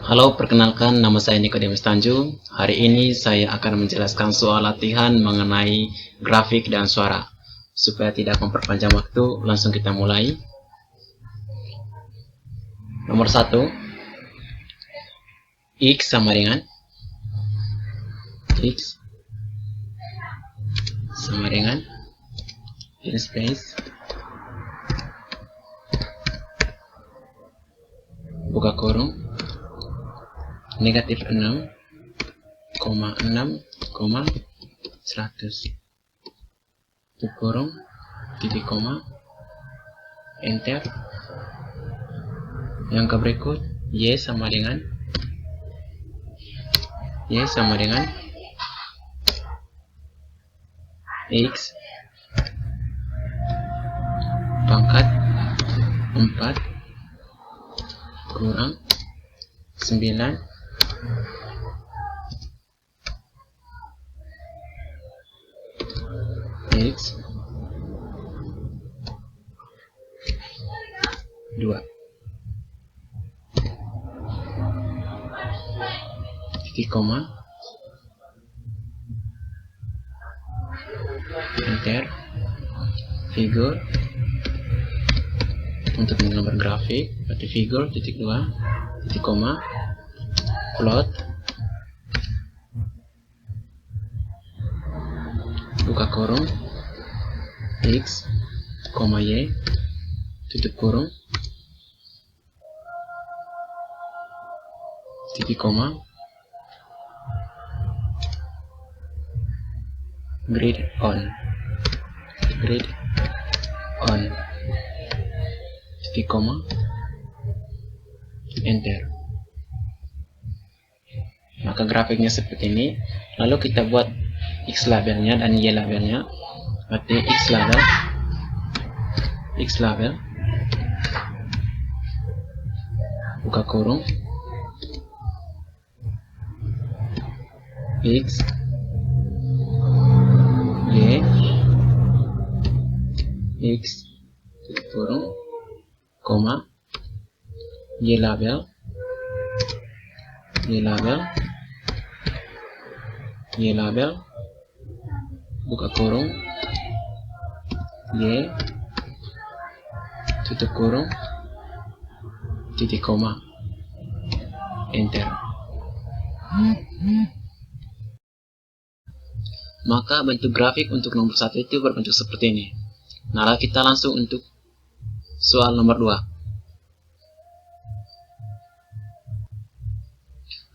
Halo, perkenalkan nama saya Nikodemus Tanjung. Hari ini saya akan menjelaskan soal latihan mengenai grafik dan suara. Supaya tidak memperpanjang waktu, langsung kita mulai. Nomor 1, X sama dengan X sama dengan space buka kurung negatif 6,6,100 tutup kurung titik koma enter. Yang ke berikut Y sama dengan X pangkat 4 kurang 9 X 2 titik koma enter. Figur untuk menggambar grafik berarti figur titik 2 titik koma plot buka kurung X, Y tutup kurung titik koma grid on titik koma enter. Maka grafiknya seperti ini. Lalu kita buat X labelnya dan Y labelnya. Berarti X label buka kurung X Y X tutup kurung koma Y label buka kurung Y tutup kurung titik koma enter. Maka bentuk grafik untuk nomor 1 itu berbentuk seperti ini. Nah, kita langsung untuk soal nomor 2.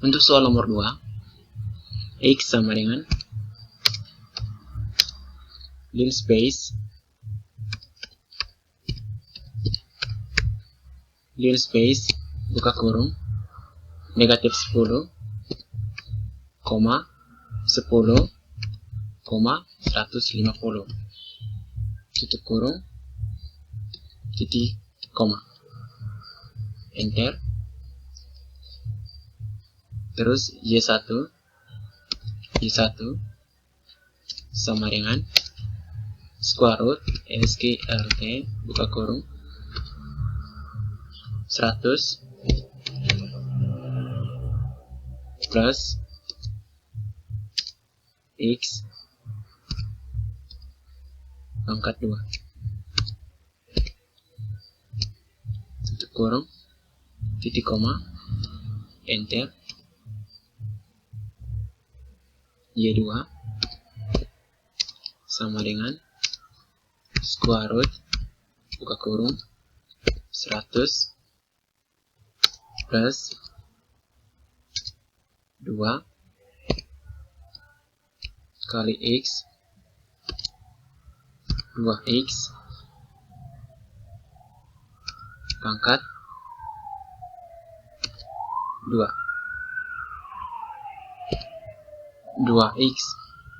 Untuk soal nomor 2, X sama dengan linspace buka kurung negatif 10, 150 tutup kurung titik koma enter. Terus Y1 sama dengan square root SQRT buka kurung 100 plus X pangkat 2 tutup kurung titik koma enter. Y2 sama dengan square root buka kurung 100 plus 2 kali X 2X pangkat 2X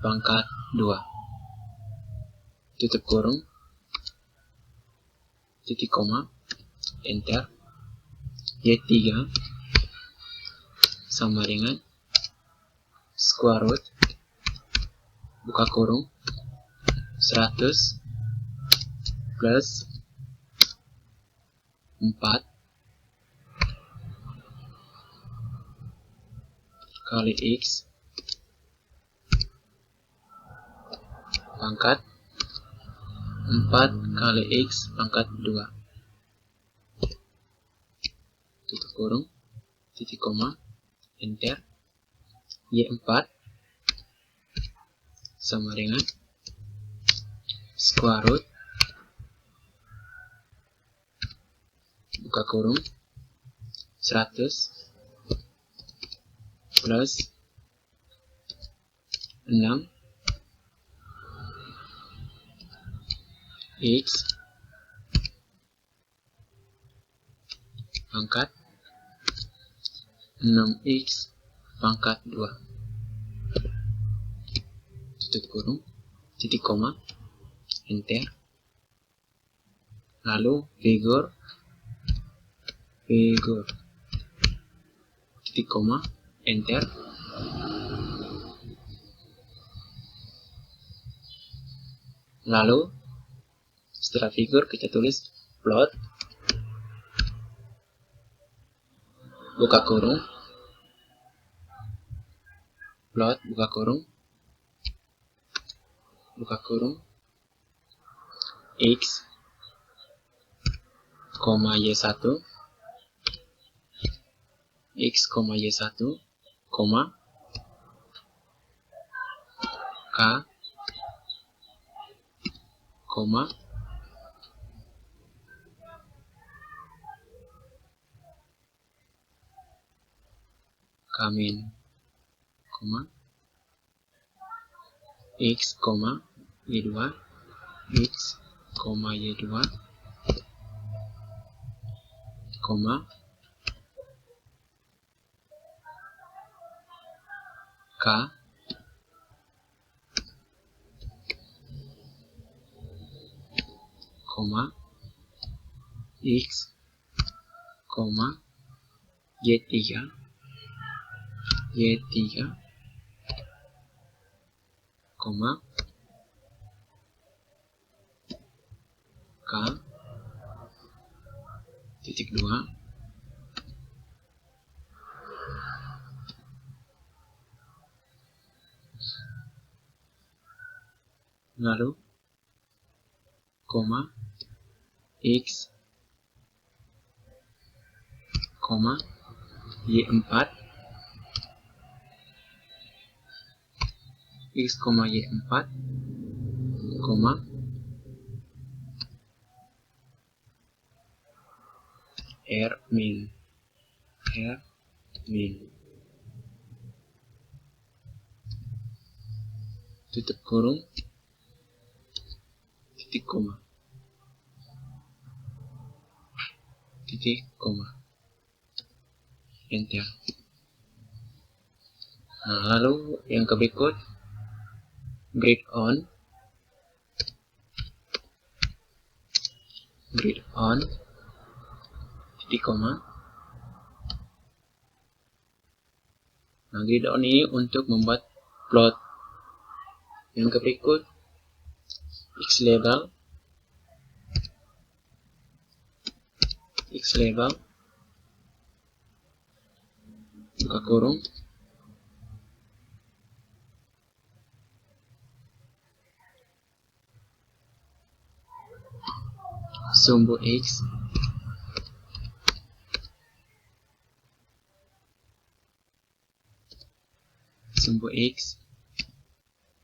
pangkat 2 tutup kurung titik koma enter. Y3 sama dengan square root buka kurung 100 plus 4 kali X pangkat 4 kali X pangkat 2. Tutup kurung, titik koma, enter. Y4 sama dengan square root, buka kurung, 100 plus 6 X pangkat 6X pangkat 2. Tutup kurung, titik koma, enter. Lalu figur titik koma, enter. Lalu setelah figur kita tulis plot, buka kurung, plot, buka kurung, X, Y1, X, Y1, K, Kamin, X, Y2, X, Y2, K, X, Y3, K, titik 2, lalu X, Y4, X, Y4, R min, tutup kurung, titik koma, enter. Nah, lalu yang ke berikut grid on, titik koma. Nah, grid on ini untuk membuat plot. Yang ke berikut X label, buka kurung, sumbu X,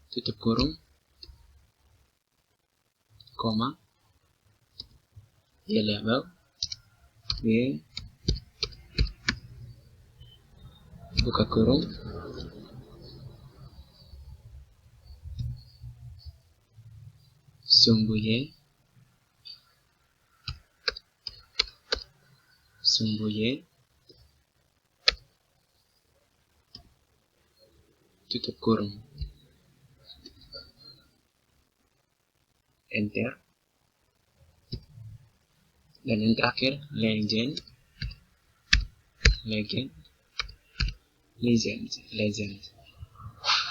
tutup kurung, koma, Y label, Y, buka kurung, sumbu Y, tutup kurung, enter. Dan yang terakhir legend,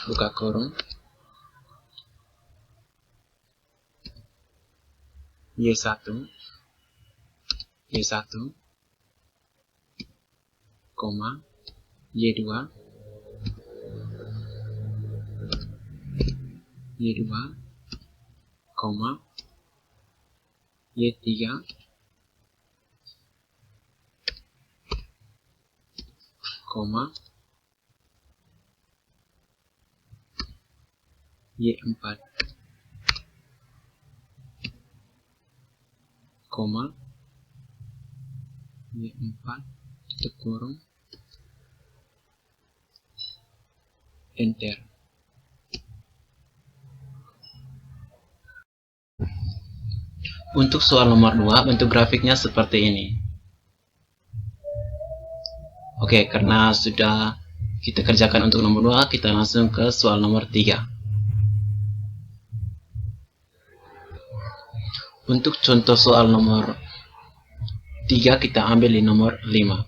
buka kurung, Y1, Y2, Y2, koma, Y3, koma, Y4, koma, Y4, tutup kurung, enter. Untuk soal nomor 2, bentuk grafiknya seperti ini. Oke, karena sudah kita kerjakan untuk nomor 2, kita langsung ke soal nomor 3. Untuk contoh soal nomor 3, kita ambil di nomor 5.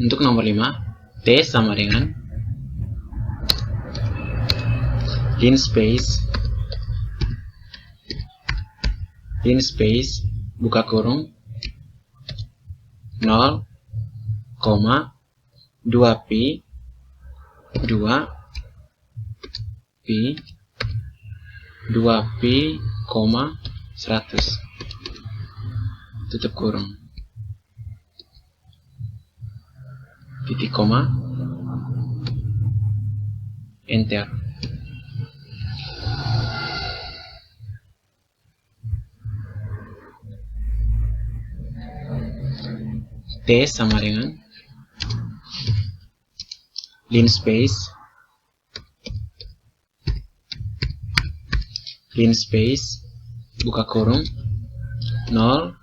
Untuk nomor 5, T sama dengan linspace buka kurung 0, 2pi 2pi, 100 tutup kurung, titik koma, enter. T sama dengan linspace buka kurung 0,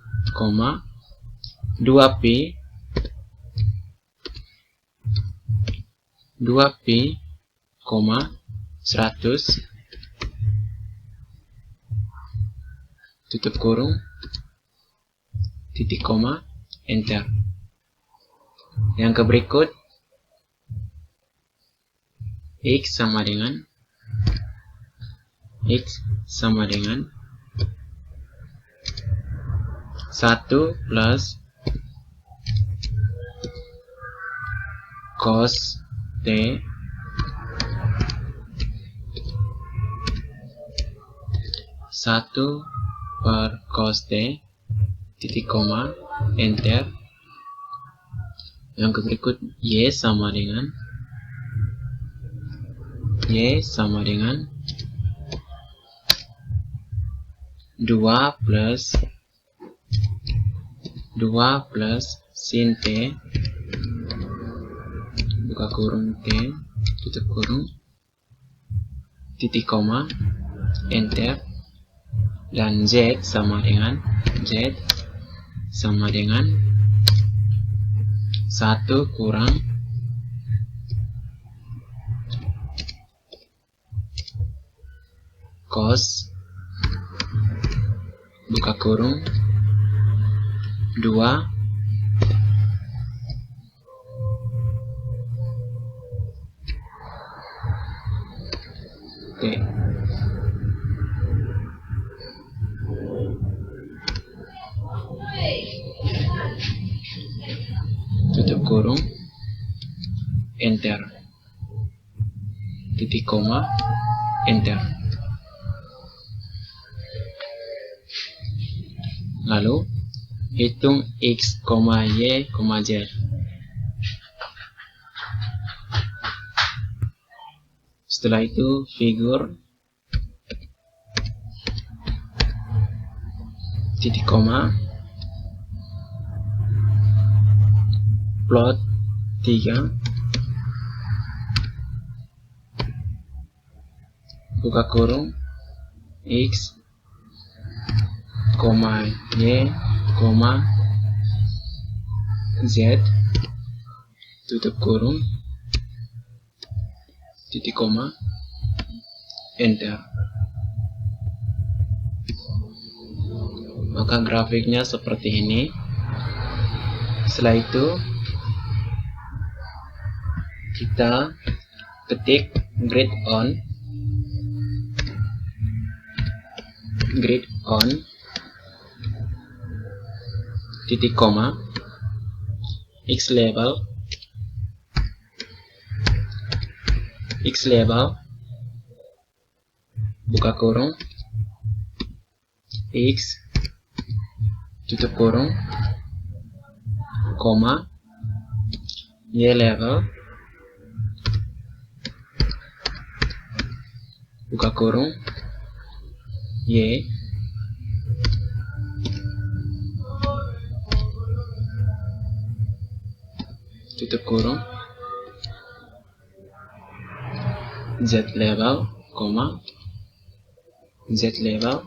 2pi 100 tutup kurung, titik koma, enter. Yang ke berikut, X sama dengan 1 plus cos T satu per cos T, titik koma, enter. Yang ke berikut, Y sama dengan 2 plus sin T buka kurung T tutup kurung, titik koma, enter. Dan Z sama dengan 1 kurang cos buka kurung 2 T tutup kurung, enter, titik koma, enter. Lalu hitung X, Y, Z. Setelah itu figur titik koma plot 3 buka kurung X, Y, Z tutup kurung, titik koma, enter. Maka grafiknya seperti ini. Setelah itu kita ketik grid on titik koma X label buka kurung, X, tutup kurung, koma, Y level, buka kurung, Y, tutup kurung, Z level, koma, Z level,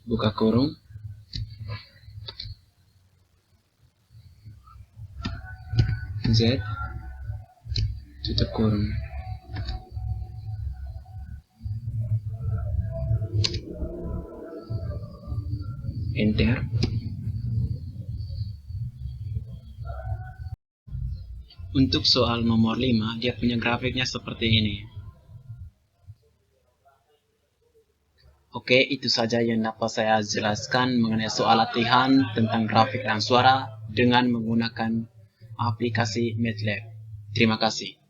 buka kurung, Z, tutup kurung. Enter. Untuk soal nomor 5, dia punya grafiknya seperti ini. Oke, itu saja yang dapat saya jelaskan mengenai soal latihan tentang grafik dan suara dengan menggunakan aplikasi MATLAB. Terima kasih.